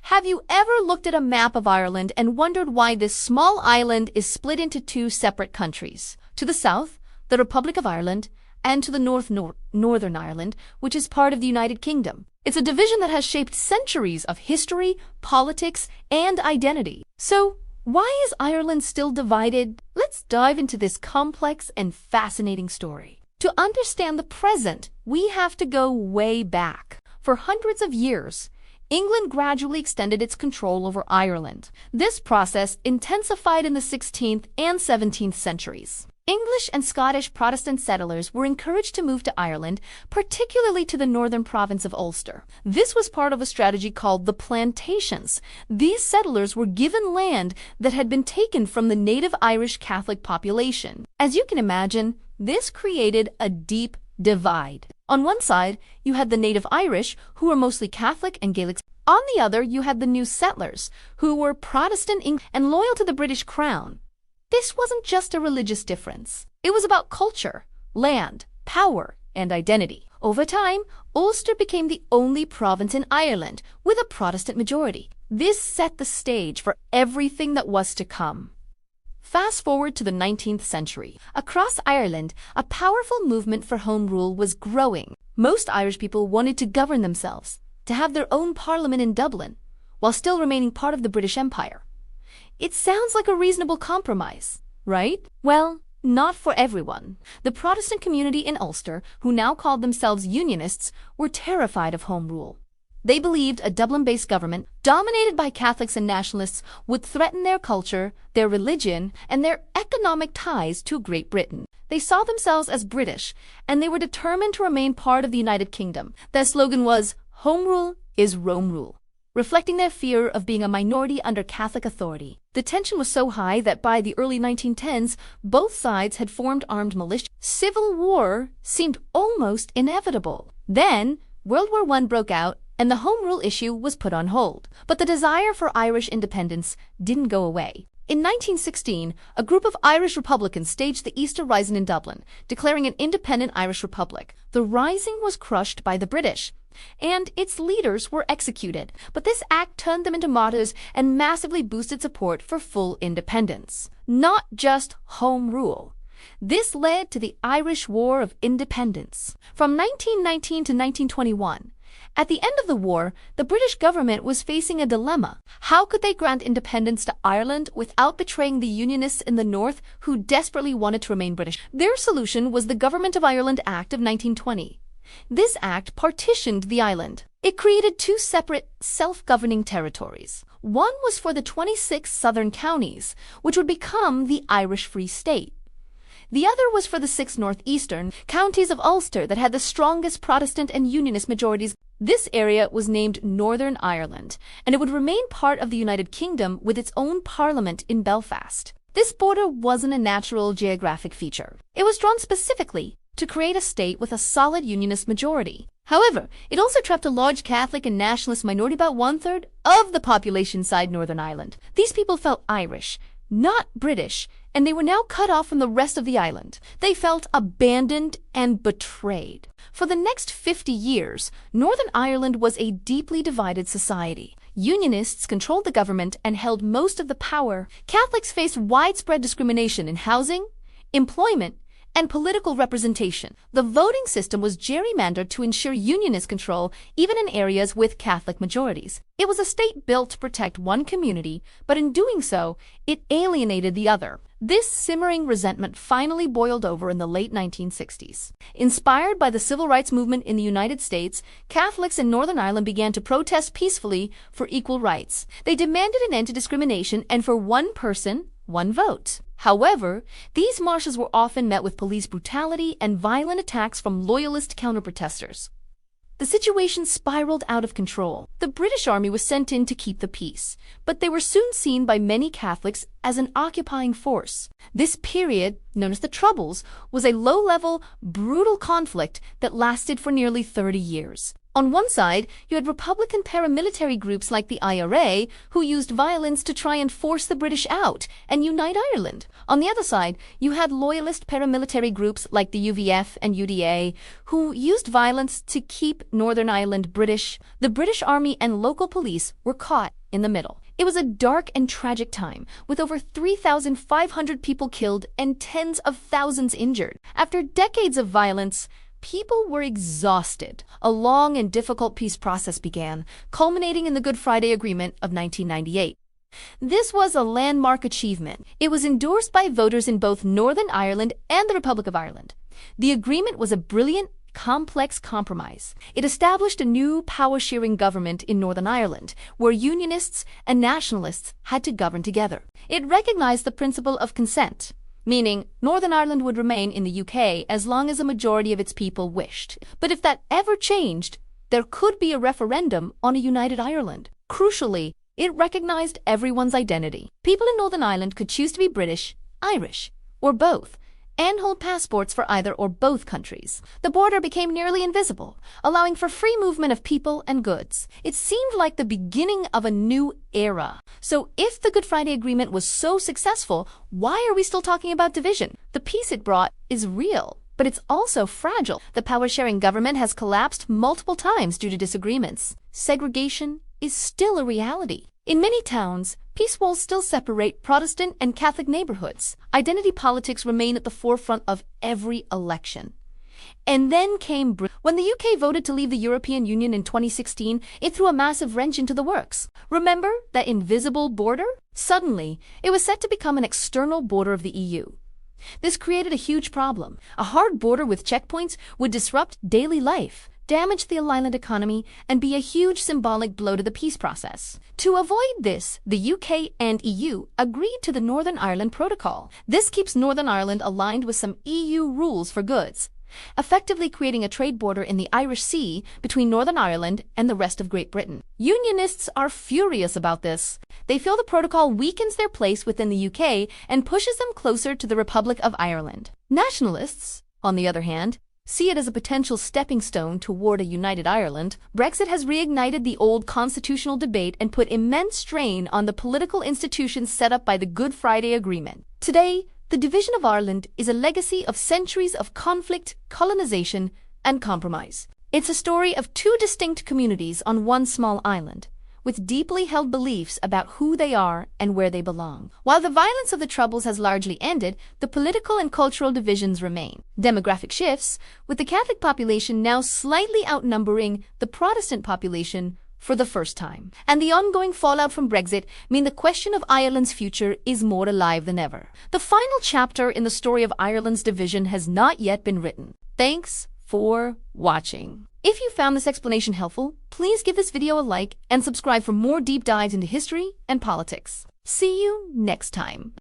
Have you ever looked at a map of Ireland and wondered why this small island is split into two separate countries? To the south, the Republic of Ireland, and to the north, Northern Ireland, which is part of the United Kingdom. It's a division that has shaped centuries of history, politics, and identity. So, why is Ireland still divided? Let's dive into this complex and fascinating story. To understand the present, we have to go way back. For hundreds of years, England gradually extended its control over Ireland. This process intensified in the 16th and 17th centuries. English and Scottish Protestant settlers were encouraged to move to Ireland, particularly to the northern province of Ulster. This was part of a strategy called the plantations. These settlers were given land that had been taken from the native Irish Catholic population. As you can imagine, this created a deep divide. On one side, you had the native Irish, who were mostly Catholic and Gaelic. On the other, you had the new settlers, who were Protestant and loyal to the British Crown. This wasn't just a religious difference. It was about culture, land, power, and identity. Over time, Ulster became the only province in Ireland with a Protestant majority. This set the stage for everything that was to come. Fast forward to the 19th century. Across Ireland, a powerful movement for home rule was growing. Most Irish people wanted to govern themselves, to have their own parliament in Dublin, while still remaining part of the British Empire. It sounds like a reasonable compromise, right? Well, not for everyone. The Protestant community in Ulster, who now called themselves Unionists, were terrified of home rule. They believed a Dublin-based government, dominated by Catholics and nationalists, would threaten their culture, their religion, and their economic ties to Great Britain. They saw themselves as British, and they were determined to remain part of the United Kingdom. Their slogan was, "Home rule is Rome rule," reflecting their fear of being a minority under Catholic authority. The tension was so high that by the early 1910s, both sides had formed armed militia. Civil war seemed almost inevitable. Then, World War I broke out, and the home rule issue was put on hold. But the desire for Irish independence didn't go away. In 1916, a group of Irish Republicans staged the Easter Rising in Dublin, declaring an independent Irish Republic. The rising was crushed by the British, and its leaders were executed. But this act turned them into martyrs and massively boosted support for full independence. Not just home rule. This led to the Irish War of Independence. From 1919 to 1921, at the end of the war, the British government was facing a dilemma. How could they grant independence to Ireland without betraying the Unionists in the north who desperately wanted to remain British? Their solution was the Government of Ireland Act of 1920. This act partitioned the island. It created two separate self-governing territories. One was for the 26 southern counties, which would become the Irish Free State. The other was for the 6 northeastern counties of Ulster that had the strongest Protestant and Unionist majorities. This area was named Northern Ireland, and it would remain part of the United Kingdom with its own parliament in Belfast. This border wasn't a natural geographic feature. It was drawn specifically to create a state with a solid Unionist majority. However, it also trapped a large Catholic and nationalist minority, about 1/3 of the population inside Northern Ireland. These people felt Irish, not British, and they were now cut off from the rest of the island. They felt abandoned and betrayed. For the next 50 years, Northern Ireland was a deeply divided society. Unionists controlled the government and held most of the power. Catholics faced widespread discrimination in housing, employment, and political representation. The voting system was gerrymandered to ensure Unionist control even in areas with Catholic majorities. It was a state built to protect one community, but in doing so, it alienated the other. This simmering resentment finally boiled over in the late 1960s. Inspired by the civil rights movement in the United States, Catholics in Northern Ireland began to protest peacefully for equal rights. They demanded an end to discrimination and for one person, one vote. However, these marches were often met with police brutality and violent attacks from loyalist counter-protesters. The situation spiraled out of control. The British Army was sent in to keep the peace, but they were soon seen by many Catholics as an occupying force. This period, known as the Troubles, was a low-level, brutal conflict that lasted for nearly 30 years. On one side, you had Republican paramilitary groups like the IRA, who used violence to try and force the British out and unite Ireland. On the other side, you had loyalist paramilitary groups like the UVF and UDA, who used violence to keep Northern Ireland British. The British Army and local police were caught in the middle. It was a dark and tragic time, with over 3,500 people killed and tens of thousands injured. After decades of violence, people were exhausted. A long and difficult peace process began, culminating in the Good Friday Agreement of 1998. This was a landmark achievement. It was endorsed by voters in both Northern Ireland and the Republic of Ireland. The agreement was a brilliant, complex compromise. It established a new power-sharing government in Northern Ireland, where Unionists and Nationalists had to govern together. It recognized the principle of consent, meaning Northern Ireland would remain in the UK as long as a majority of its people wished. But if that ever changed, there could be a referendum on a united Ireland. Crucially, it recognized everyone's identity. People in Northern Ireland could choose to be British, Irish, or both, and hold passports for either or both countries. The border became nearly invisible, allowing for free movement of people and goods. It seemed like the beginning of a new era. So if the Good Friday Agreement was so successful, why are we still talking about division? The peace it brought is real, but it's also fragile. The power-sharing government has collapsed multiple times due to disagreements. Segregation is still a reality. In many towns, peace walls still separate Protestant and Catholic neighborhoods. Identity politics remain at the forefront of every election. And then came Brexit. When the UK voted to leave the European Union in 2016, it threw a massive wrench into the works. Remember that invisible border? Suddenly, it was set to become an external border of the EU. This created a huge problem. A hard border with checkpoints would disrupt daily life, damage the island economy, and be a huge symbolic blow to the peace process. To avoid this, the UK and EU agreed to the Northern Ireland Protocol. This keeps Northern Ireland aligned with some EU rules for goods, effectively creating a trade border in the Irish Sea between Northern Ireland and the rest of Great Britain. Unionists are furious about this. They feel the protocol weakens their place within the UK and pushes them closer to the Republic of Ireland. Nationalists, on the other hand, see it as a potential stepping stone toward a united Ireland. Brexit has reignited the old constitutional debate and put immense strain on the political institutions set up by the Good Friday Agreement. Today, the division of Ireland is a legacy of centuries of conflict, colonization, and compromise. It's a story of two distinct communities on one small island, with deeply held beliefs about who they are and where they belong. While the violence of the Troubles has largely ended, the political and cultural divisions remain. Demographic shifts, with the Catholic population now slightly outnumbering the Protestant population for the first time. And the ongoing fallout from Brexit mean the question of Ireland's future is more alive than ever. The final chapter in the story of Ireland's division has not yet been written. Thanks for watching. If you found this explanation helpful, please give this video a like and subscribe for more deep dives into history and politics. See you next time.